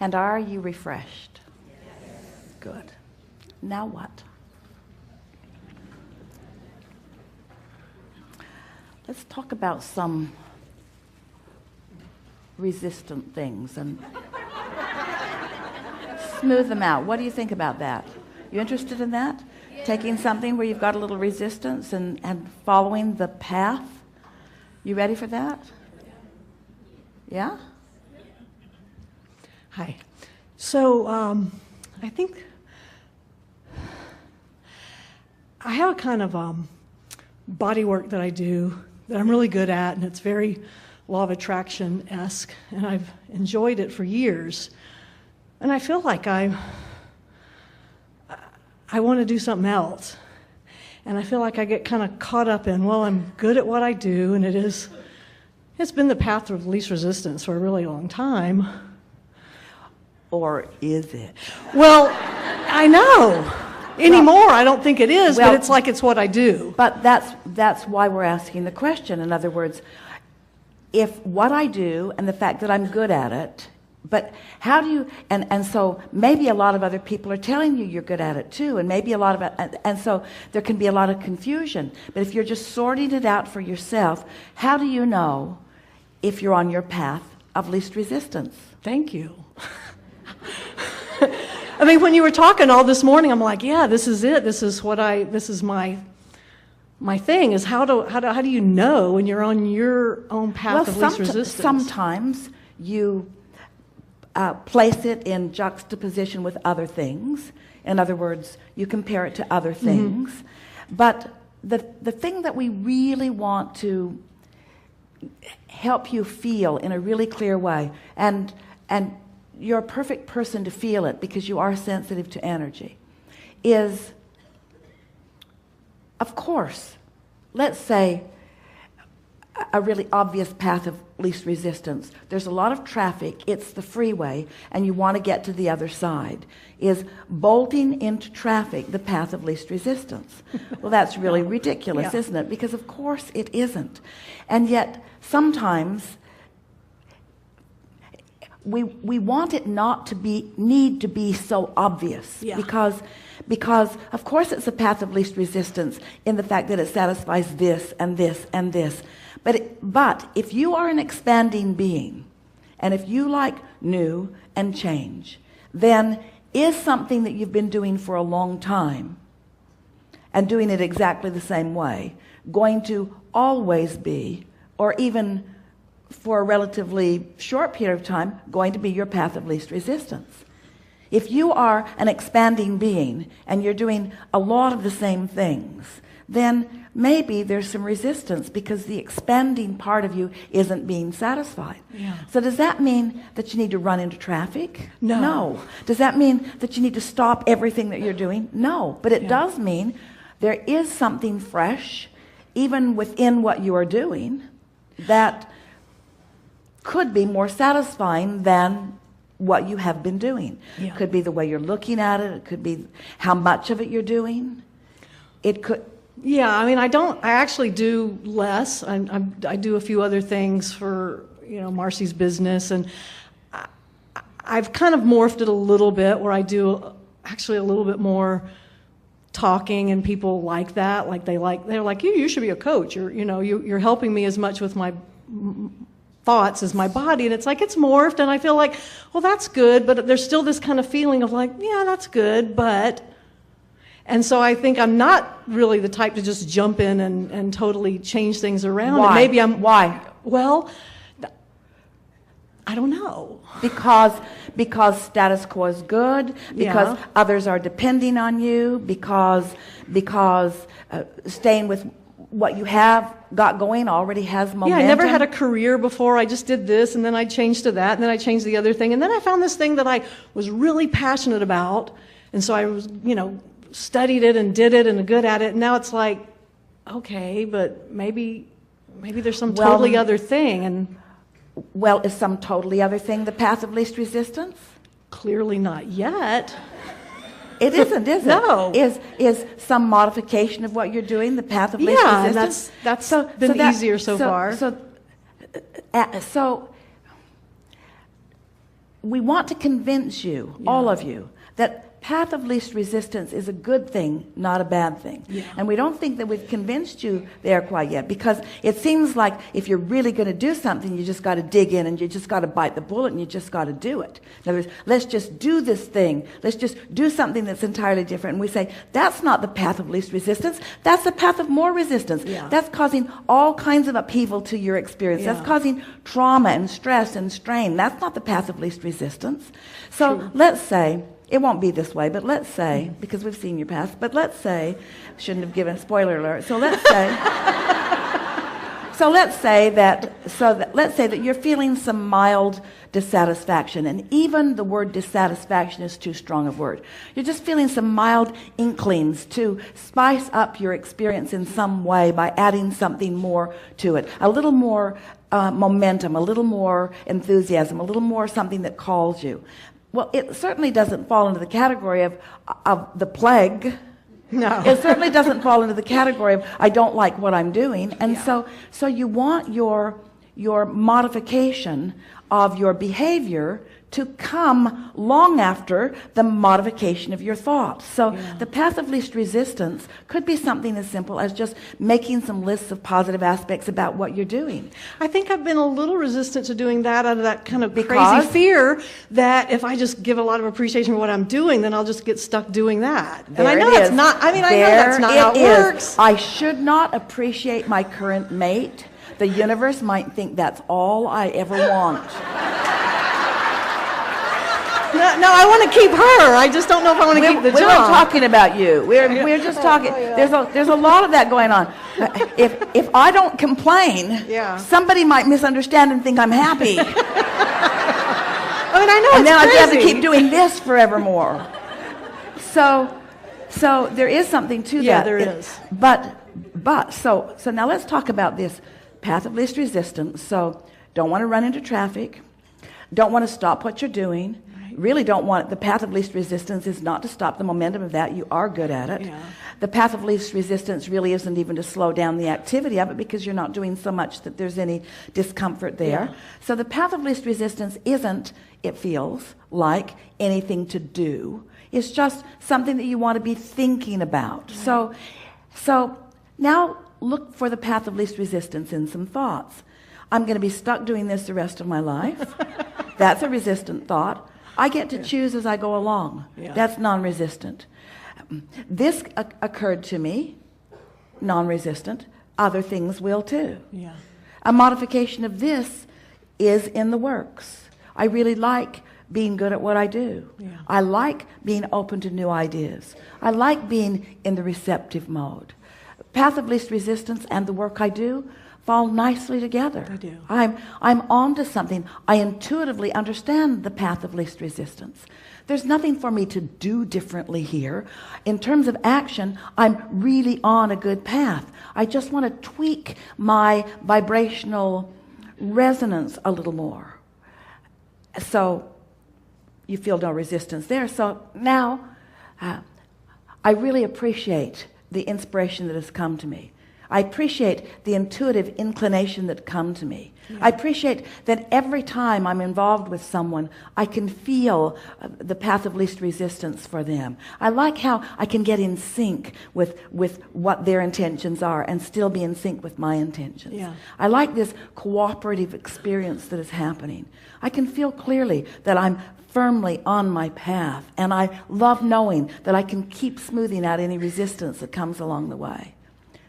And are you refreshed? Yes. Good. Now what? Let's talk about some resistant things and smooth them out. What do you think about that? You interested in that? Yeah. Taking something where you've got a little resistance and following the path? You ready for that? Yeah? Hi. So I think I have a kind of body work that I do that I'm really good at, and it's very law of attraction-esque, and I've enjoyed it for years. And I feel like I want to do something else. And I feel like I get kind of caught up in, well, I'm good at what I do, and it's been the path of least resistance for a really long time. Or is it? Well, I know. Anymore, I don't think it is, but it's like it's what I do. But that's why we're asking the question. In other words, if what I do and the fact that I'm good at it, but how do you, and so maybe a lot of other people are telling you you're good at it too, and maybe a lot of, and so there can be a lot of confusion. But if you're just sorting it out for yourself, how do you know if you're on your path of least resistance? Thank you. I mean, when you were talking all this morning, I'm like, yeah, this is it. This is my thing, is how do you know when you're on your own path of least resistance? Sometimes you place it in juxtaposition with other things. In other words, you compare it to other things. Mm-hmm. But the thing that we really want to help you feel in a really clear way, and you're a perfect person to feel it because you are sensitive to energy, is, of course, let's say a really obvious path of least resistance. There's a lot of traffic, it's the freeway, and you want to get to the other side. Is bolting into traffic the path of least resistance? Well, that's really ridiculous, isn't it? Because of course it isn't. And yet sometimes we want it not to need to be so obvious, because of course it's a path of least resistance in the fact that it satisfies this and this and this. But if you are an expanding being, and if you like new and change, then is something that you've been doing for a long time and doing it exactly the same way going to always be, or even for a relatively short period of time, going to be your path of least resistance? If you are an expanding being and you're doing a lot of the same things, then maybe there's some resistance because the expanding part of you isn't being satisfied. Yeah. So does that mean that you need to run into traffic? No. Does that mean that you need to stop everything that you're doing? No. But it does mean there is something fresh, even within what you are doing, that could be more satisfying than what you have been doing. Yeah. Could be the way you're looking at it. It could be how much of it you're doing. It could. Yeah, I mean, I actually do less. I do a few other things for, Marcy's business, and I've kind of morphed it a little bit where I do actually a little bit more talking, and people like that. Like they're like, you should be a coach. You're helping me as much with my thoughts as my body, and it's like it's morphed, and I feel like, well, that's good, but there's still this kind of feeling of like, yeah, that's good, but. And so I think I'm not really the type to just jump in and totally change things around. Why? And maybe Why? Well, I don't know. Because status quo is good, because others are depending on you, because staying with what you have got going already has momentum. Yeah, I never had a career before. I just did this, and then I changed to that, and then I changed the other thing. And then I found this thing that I was really passionate about, and so I was, studied it and did it and good at it, and now it's like, okay, but maybe there's some totally other thing. And well, is some totally other thing the path of least resistance? Clearly not yet. It isn't, is it? No. Is some modification of what you're doing the path of least resistance? Yeah, that's been easier so far. So we want to convince you, all of you, that path of least resistance is a good thing, not a bad thing. Yeah. And we don't think that we've convinced you there quite yet, because it seems like if you're really going to do something, you just got to dig in and you just got to bite the bullet and you just got to do it. In other words, let's just do this thing. Let's just do something that's entirely different. And we say, that's not the path of least resistance. That's the path of more resistance. Yeah. That's causing all kinds of upheaval to your experience. Yeah. That's causing trauma and stress and strain. That's not the path of least resistance. So let's say, it won't be this way, but let's say, because we've seen your past, but let's say, shouldn't have given a spoiler alert, so let's say that you're feeling some mild dissatisfaction, and even the word dissatisfaction is too strong a word. You're just feeling some mild inklings to spice up your experience in some way by adding something more to it, a little more momentum, a little more enthusiasm, a little more something that calls you. Well, it certainly doesn't fall into the category of the plague. No. It certainly doesn't fall into the category of I don't like what I'm doing. And so you want your modification of your behavior to come long after the modification of your thoughts. So the path of least resistance could be something as simple as just making some lists of positive aspects about what you're doing. I think I've been a little resistant to doing that out of that kind of crazy fear that if I just give a lot of appreciation for what I'm doing, then I'll just get stuck doing that. And I know that's not, I know that's not how it works. I should not appreciate my current mate. The universe might think that's all I ever want. No, I want to keep her. I just don't know if I want to keep the job. We weren't talking about you. We're just talking. There's a lot of that going on. If I don't complain, somebody might misunderstand and think I'm happy. I mean, I know, and then I have to keep doing this forevermore. So there is something to that. Yeah, there is. But so now let's talk about this path of least resistance. So don't want to run into traffic. Don't want to stop what you're doing. Really don't want, the path of least resistance is not to stop the momentum of that. You are good at it. Yeah. The path of least resistance really isn't even to slow down the activity of it, because you're not doing so much that there's any discomfort there. Yeah. So the path of least resistance isn't, it feels like, anything to do. It's just something that you want to be thinking about. Right. So now look for the path of least resistance in some thoughts. I'm going to be stuck doing this the rest of my life. That's a resistant thought. I get to choose as I go along. Yeah. That's non-resistant. This occurred to me, non-resistant. Other things will too. Yeah. A modification of this is in the works. I really like being good at what I do. Yeah. I like being open to new ideas. I like being in the receptive mode. Path of least resistance and the work I do fall nicely together. I do. I'm on to something. I intuitively understand the path of least resistance. There's nothing for me to do differently here. In terms of action, I'm really on a good path. I just want to tweak my vibrational resonance a little more. So you feel no resistance there. So now I really appreciate the inspiration that has come to me. I appreciate the intuitive inclination that come to me. Yeah. I appreciate that every time I'm involved with someone, I can feel the path of least resistance for them. I like how I can get in sync with what their intentions are and still be in sync with my intentions. Yeah. I like this cooperative experience that is happening. I can feel clearly that I'm firmly on my path, and I love knowing that I can keep smoothing out any resistance that comes along the way.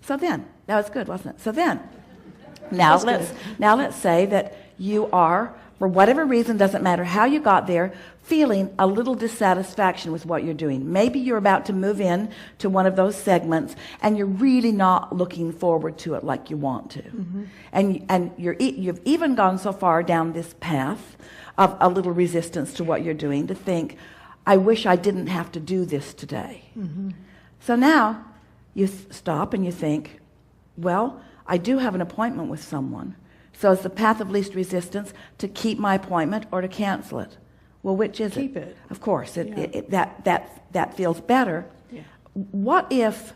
So then, that was good, wasn't it? So then, now let's say that you are, for whatever reason, doesn't matter how you got there, feeling a little dissatisfaction with what you're doing. Maybe you're about to move in to one of those segments, and you're really not looking forward to it like you want to. Mm-hmm. And you've even gone so far down this path of a little resistance to what you're doing to think, I wish I didn't have to do this today. Mm-hmm. So now, you stop and you think, well, I do have an appointment with someone. So it's the path of least resistance to keep my appointment or to cancel it. Well, which is it? Keep it. Of course, that feels better. Yeah. What if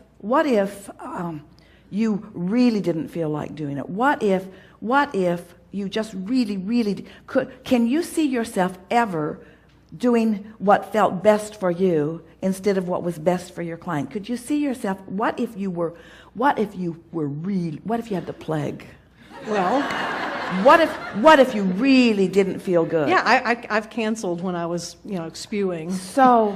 you really didn't feel like doing it? What if you just really can you see yourself ever doing what felt best for you instead of what was best for your client? Could you see yourself, what if you had the plague? Well, what if you really didn't feel good? yeah, I've canceled when I was, spewing. So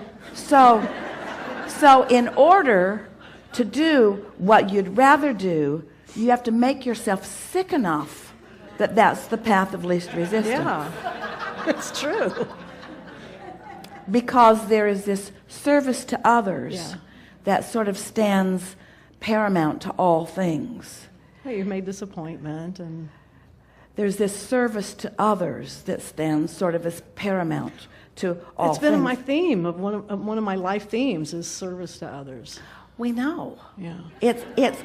in order to do what you'd rather do, you have to make yourself sick enough that that's the path of least resistance. Yeah, it's true. Because there is this service to others Yeah. that sort of stands paramount to all things. Hey, you made this appointment, and There's this service to others that stands sort of as paramount to all it's been things. my theme of one of my life themes is service to others. We know. Yeah. It's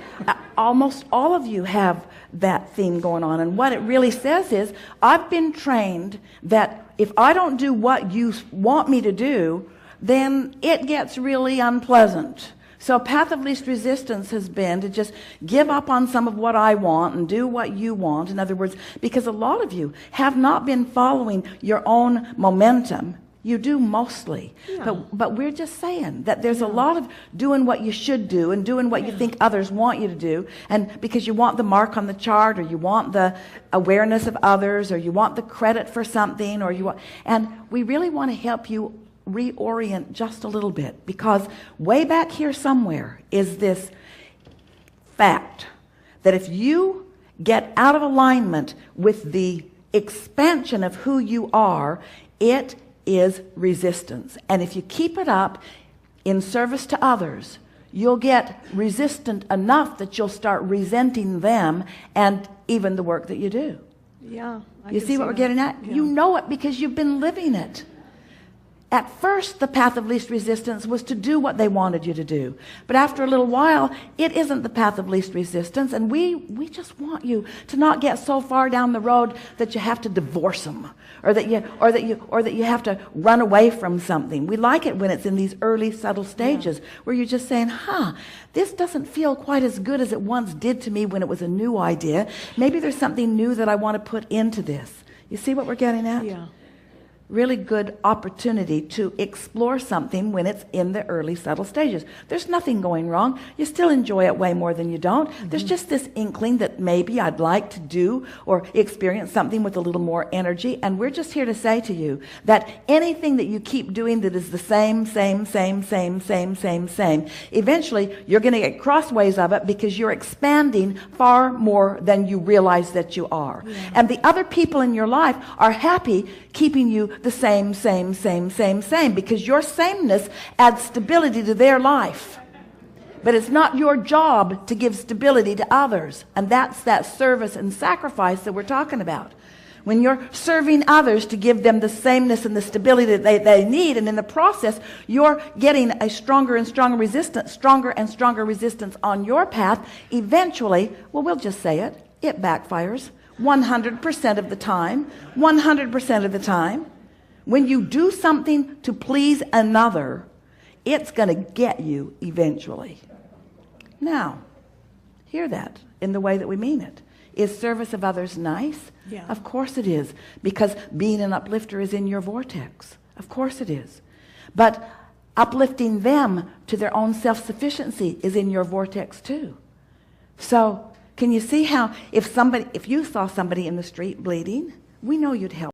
almost all of you have that theme going on, and what it really says is, I've been trained that if I don't do what you want me to do, then it gets really unpleasant. So path of least resistance has been to just give up on some of what I want and do what you want. In other words, because a lot of you have not been following your own momentum. You do mostly. Yeah. But we're just saying that there's a lot of doing what you should do and doing what you think others want you to do, and because you want the mark on the chart, or you want the awareness of others, or you want the credit for something, or you want, and we really want to help you reorient just a little bit, because way back here somewhere is this fact that if you get out of alignment with the expansion of who you are, it is resistance. And if you keep it up in service to others, you'll get resistant enough that you'll start resenting them and even the work that you do. Yeah. You see what we're getting at? Yeah. You know it because you've been living it. At first, the path of least resistance was to do what they wanted you to do. But after a little while, it isn't the path of least resistance, and we just want you to not get so far down the road that you have to divorce them, or that you have to run away from something. We like it when it's in these early subtle stages where you're just saying, this doesn't feel quite as good as it once did to me when it was a new idea. Maybe there's something new that I want to put into this. You see what we're getting at? Yeah. Really good opportunity to explore something when it's in the early subtle stages. There's nothing going wrong. You still enjoy it way more than you don't. There's just this inkling that maybe I'd like to do or experience something with a little more energy, and we're just here to say to you that anything that you keep doing that is the same, eventually you're going to get crossways of it, because you're expanding far more than you realize that you are. Yeah. And the other people in your life are happy keeping you the same, because your sameness adds stability to their life. But it's not your job to give stability to others. And that's that service and sacrifice that we're talking about. When you're serving others to give them the sameness and the stability that they need, and in the process, you're getting a stronger and stronger resistance on your path, eventually, well, we'll just say it, it backfires 100% of the time, 100% of the time. When you do something to please another, it's going to get you eventually. Now, hear that in the way that we mean it. Is service of others nice? Yeah. Of course it is, because being an uplifter is in your vortex. Of course it is. But uplifting them to their own self-sufficiency is in your vortex too. So, can you see how if you saw somebody in the street bleeding, we know you'd help.